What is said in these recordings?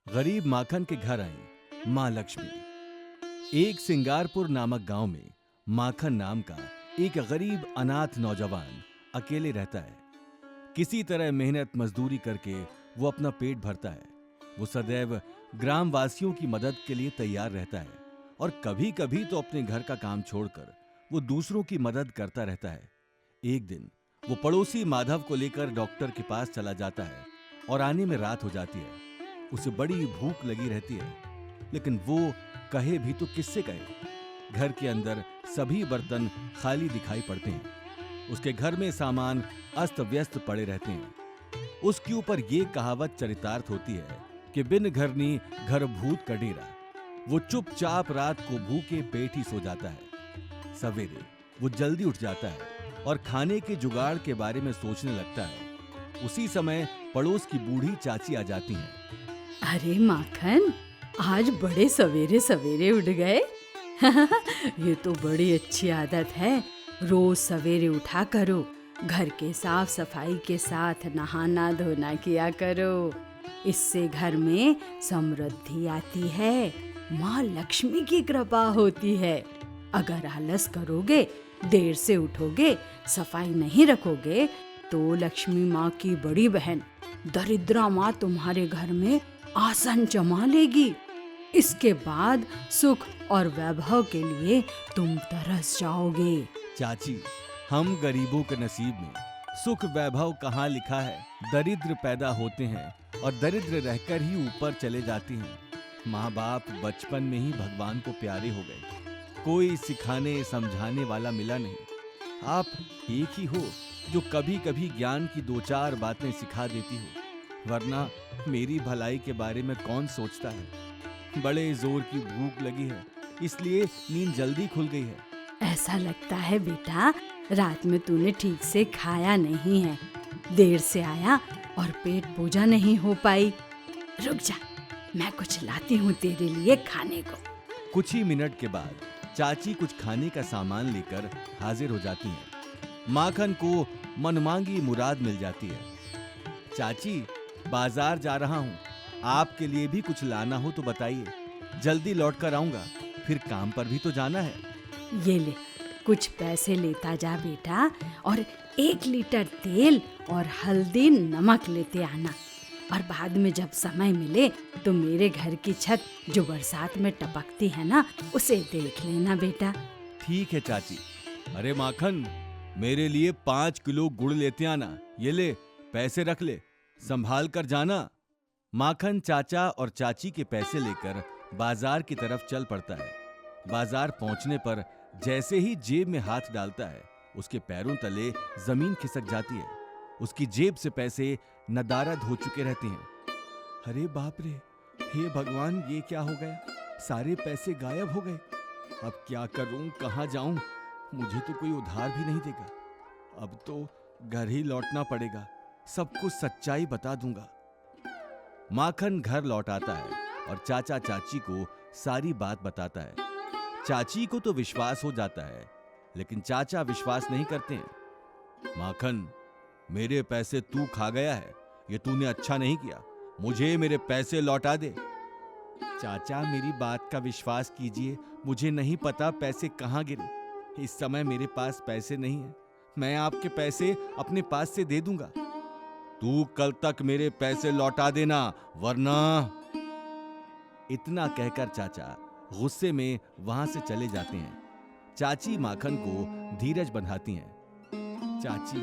गरीब माखन के घर आई मां लक्ष्मी। एक सिंगारपुर नामक गांव में माखन नाम का एक गरीब अनाथ नौजवान अकेले रहता है। किसी तरह मेहनत मजदूरी करके वो अपना पेट भरता है। वो सदैव ग्रामवासियों की मदद के लिए तैयार रहता है और कभी कभी तो अपने घर का काम छोड़कर वो दूसरों की मदद करता रहता है। एक दिन वो पड़ोसी माधव को लेकर डॉक्टर के पास चला जाता है और आने में रात हो जाती है। उसे बड़ी भूख लगी रहती है, लेकिन वो कहे भी तो किससे कहे। घर के अंदर सभी बर्तन खाली दिखाई पड़ते हैं। उसके घर में सामान अस्त व्यस्त पड़े रहते हैं। उसके ऊपर ये कहावत चरितार्थ होती है कि बिन घरनी घर भूत का डेरा। वो चुपचाप रात को भूखे पेट ही सो जाता है। सवेरे वो जल्दी उठ जाता है और खाने के जुगाड़ के बारे में सोचने लगता है। उसी समय पड़ोस की बूढ़ी चाची आ जाती हैं। अरे माखन, आज बड़े सवेरे सवेरे उठ गए। ये तो बड़ी अच्छी आदत है। रोज सवेरे उठा करो, घर के साफ सफाई के साथ नहाना धोना किया करो। इससे घर में समृद्धि आती है, माँ लक्ष्मी की कृपा होती है। अगर आलस करोगे, देर से उठोगे, सफाई नहीं रखोगे तो लक्ष्मी माँ की बड़ी बहन दरिद्रा माँ तुम्हारे घर में आसन जमा लेगी। इसके बाद सुख और वैभव के लिए तुम तरस जाओगे। चाची, हम गरीबों के नसीब में सुख वैभव कहाँ लिखा है। दरिद्र पैदा होते हैं और दरिद्र रहकर ही ऊपर चले जाते हैं। माँ बाप बचपन में ही भगवान को प्यारे हो गए। कोई सिखाने समझाने वाला मिला नहीं। आप एक ही हो जो कभी कभी ज्ञान की दो चार बातें सिखा देती हो, वरना मेरी भलाई के बारे में कौन सोचता है। बड़े जोर की भूख लगी है, इसलिए नींद जल्दी खुल गई है। ऐसा लगता है बेटा, रात में तूने ठीक से खाया नहीं है। देर से आया और पेट पूजा नहीं हो पाई। रुक जा, मैं कुछ लाती हूँ तेरे लिए खाने को। कुछ ही मिनट के बाद चाची कुछ खाने का सामान लेकर हाजिर हो जाती हैं। माखन को मनमांगी मुराद मिल जाती है। चाची, बाजार जा रहा हूँ, आपके लिए भी कुछ लाना हो तो बताइए, जल्दी लौट कर आऊंगा। फिर काम पर भी तो जाना है। ये ले, कुछ पैसे लेता जा बेटा, और 1 लीटर तेल और हल्दी नमक लेते आना। और बाद में जब समय मिले तो मेरे घर की छत जो बरसात में टपकती है ना, उसे देख लेना बेटा। ठीक है चाची। अरे माखन, मेरे लिए 5 किलो गुड़ लेते आना। ये ले, पैसे रख ले, संभाल कर जाना। माखन चाचा और चाची के पैसे लेकर बाजार की तरफ चल पड़ता है। बाजार पहुंचने पर जैसे ही जेब में हाथ डालता है, उसके पैरों तले जमीन खिसक जाती है। उसकी जेब से पैसे नदारद हो चुके रहते हैं। अरे बाप रे, हे भगवान, ये क्या हो गया? सारे पैसे गायब हो गए। अब क्या करूं, कहां जाऊं? मुझे तो कोई उधार भी नहीं देगा। अब तो घर ही लौटना पड़ेगा, सब कुछ सच्चाई बता दूंगा। माखन घर लौट आता है और चाचा चाची को सारी बात बताता है। चाची को तो विश्वास हो जाता है, लेकिन चाचा विश्वास नहीं करते हैं। माखन, मेरे पैसे तू खा गया है, ये तूने अच्छा नहीं किया। मुझे मेरे पैसे लौटा दे। चाचा, मेरी बात का विश्वास कीजिए, मुझे नहीं पता पैसे कहां गिरे। इस समय मेरे पास पैसे नहीं है। मैं आपके पैसे अपने पास से दे दूंगा। तू कल तक मेरे पैसे लौटा देना, वरना। इतना कहकर चाचा गुस्से में वहां से चले जाते हैं। चाची माखन को धीरज बंधाती हैं। चाची,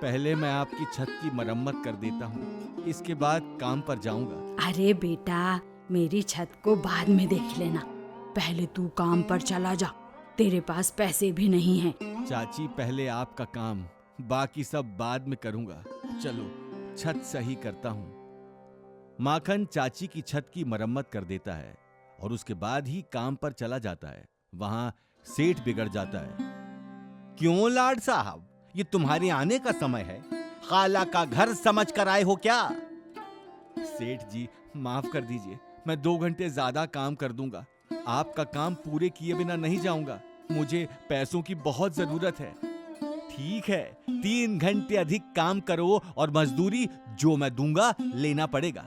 पहले मैं आपकी छत की मरम्मत कर देता हूँ, इसके बाद काम पर जाऊंगा। अरे बेटा, मेरी छत को बाद में देख लेना, पहले तू काम पर चला जा। तेरे पास पैसे भी नहीं हैं। चाची, पहले आपका काम, बाकी सब बाद में करूंगा। चलो, छत सही करता हूँ। माखन चाची की छत की मरम्मत कर देता है और उसके बाद ही काम पर चला जाता है। वहां सेठ बिगड़ जाता है। क्यों लाड साहब, ये तुम्हारे आने का समय है? खाला का घर समझ कर आए हो क्या? सेठ जी, माफ कर दीजिए, मैं 2 घंटे ज्यादा काम कर दूंगा। आपका काम पूरे किए बिना नहीं जाऊंगा। मुझे पैसों की बहुत जरूरत है। ठीक है, 3 घंटे अधिक काम करो और मजदूरी जो मैं दूंगा लेना पड़ेगा।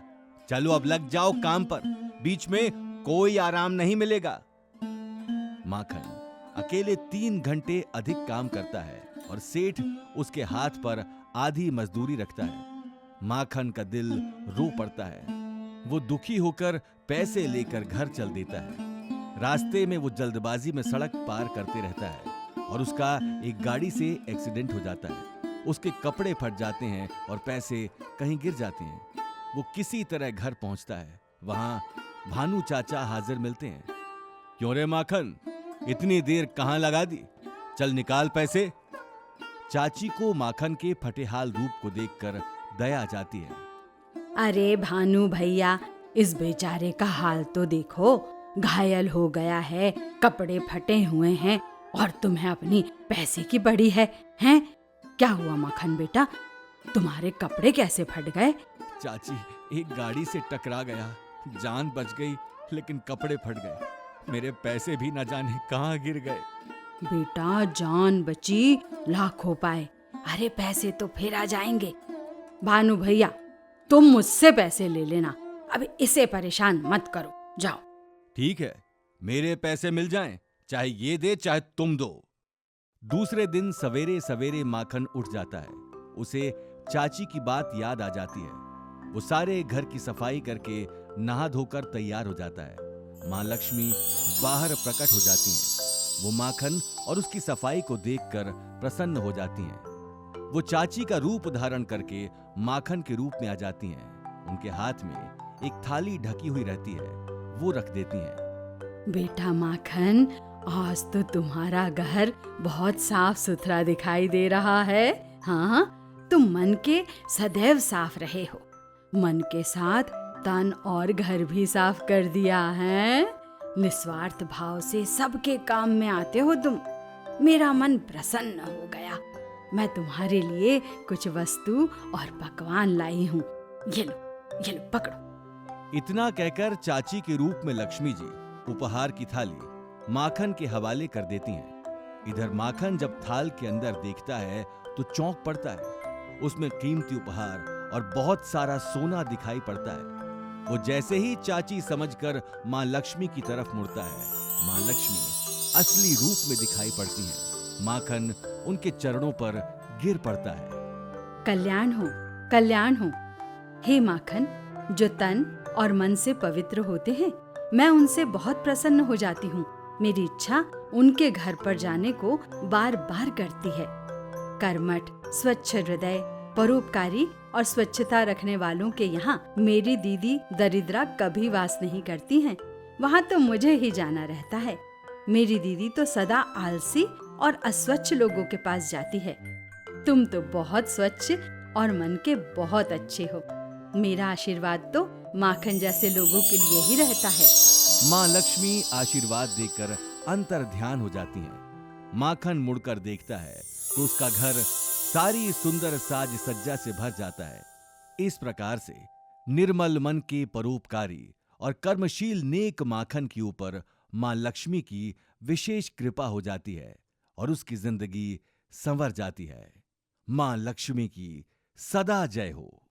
चलो अब लग जाओ काम पर, बीच में कोई आराम नहीं मिलेगा। माखन अकेले 3 घंटे अधिक काम करता है और सेठ उसके हाथ पर आधी मजदूरी रखता है। माखन का दिल रो पड़ता है। वो दुखी होकर पैसे लेकर घर चल देता है। रास्ते में वो जल्दबाजी में सड़क पार करते रहता है और उसका एक गाड़ी से एक्सीडेंट हो जाता है। उसके कपड़े फट जाते हैं और पैसे कहीं गिर जाते हैं। वो किसी तरह घर पहुंचता है। वहां भानु चाचा हाजिर मिलते हैं। क्यों रे माखन, इतनी देर कहां लगा दी? चल निकाल पैसे। चाची को माखन के फटेहाल रूप को देखकर दया आ जाती है। अरे भानु भैया, इस बेचारे का हाल तो देखो, घायल हो गया है, कपड़े फटे हुए हैं और तुम्हें अपनी पैसे की पड़ी है। हैं? क्या हुआ माखन बेटा, तुम्हारे कपड़े कैसे फट गए? चाची, एक गाड़ी से टकरा गया, जान बच गई लेकिन कपड़े फट गए। मेरे पैसे भी न जाने कहां गिर गए। बेटा, जान बची लाखों पाए, अरे पैसे तो फिर आ जाएंगे। भानु भैया, तुम मुझसे पैसे ले लेना, अब इसे परेशान मत करो, जाओ। ठीक है, मेरे पैसे मिल जाएं, चाहे ये दे चाहे तुम दो। दूसरे दिन सवेरे सवेरे माखन उठ जाता है। उसे चाची की बात याद आ जाती है। वो सारे घर की सफाई करके नहा धोकर तैयार हो जाता है। माँ लक्ष्मी बाहर प्रकट हो जाती हैं। वो माखन और उसकी सफाई को देखकर प्रसन्न हो जाती हैं। वो चाची का रूप धारण करके माखन के रूप में आ जाती हैं। उनके हाथ में एक थाली ढकी हुई रहती है, वो रख देती हैं। बेटा माखन, आज तो तुम्हारा घर बहुत साफ सुथरा दिखाई दे रहा है। हाँ, तुम मन के सदैव साफ रहे हो। मन के साथ तन और घर भी साफ कर दिया है। निस्वार्थ भाव से सबके काम में आते हो तुम। मेरा मन प्रसन्न हो गया। मैं तुम्हारे लिए कुछ वस्तु और पकवान लाई हूँ। ये लो पकड़ो। इतना कहकर चाची के रूप में लक्ष्मी जी उपहार की थाली माखन के हवाले कर देती हैं। इधर माखन जब थाल के अंदर देखता है तो चौंक पड़ता है। उसमें कीमती उपहार और बहुत सारा सोना दिखाई पड़ता है। वो जैसे ही चाची समझकर मां लक्ष्मी की तरफ मुड़ता है, मां लक्ष्मी असली रूप में दिखाई पड़ती हैं। माखन उनके चरणों पर गिर पड़ता है। कल्याण हो, कल्याण हो। हे माखन, जो तन और मन से पवित्र होते हैं, मैं उनसे बहुत प्रसन्न हो जाती हूँ। मेरी इच्छा उनके घर पर जाने को बार बार करती है। कर्मठ, स्वच्छ हृदय, परोपकारी और स्वच्छता रखने वालों के यहाँ मेरी दीदी दरिद्रा कभी वास नहीं करती हैं। वहाँ तो मुझे ही जाना रहता है। मेरी दीदी तो सदा आलसी और अस्वच्छ लोगों के पास जाती है। तुम तो बहुत स्वच्छ और मन के बहुत अच्छे हो। मेरा आशीर्वाद तो माखन जैसे लोगों के लिए ही रहता है। मां लक्ष्मी आशीर्वाद देकर अंतर ध्यान हो जाती हैं। माखन मुड़कर देखता है तो उसका घर सारी सुंदर साज सज्जा से भर जाता है। इस प्रकार से निर्मल मन के परोपकारी और कर्मशील नेक माखन के ऊपर मां लक्ष्मी की विशेष कृपा हो जाती है और उसकी जिंदगी संवर जाती है। मां लक्ष्मी की सदा जय हो।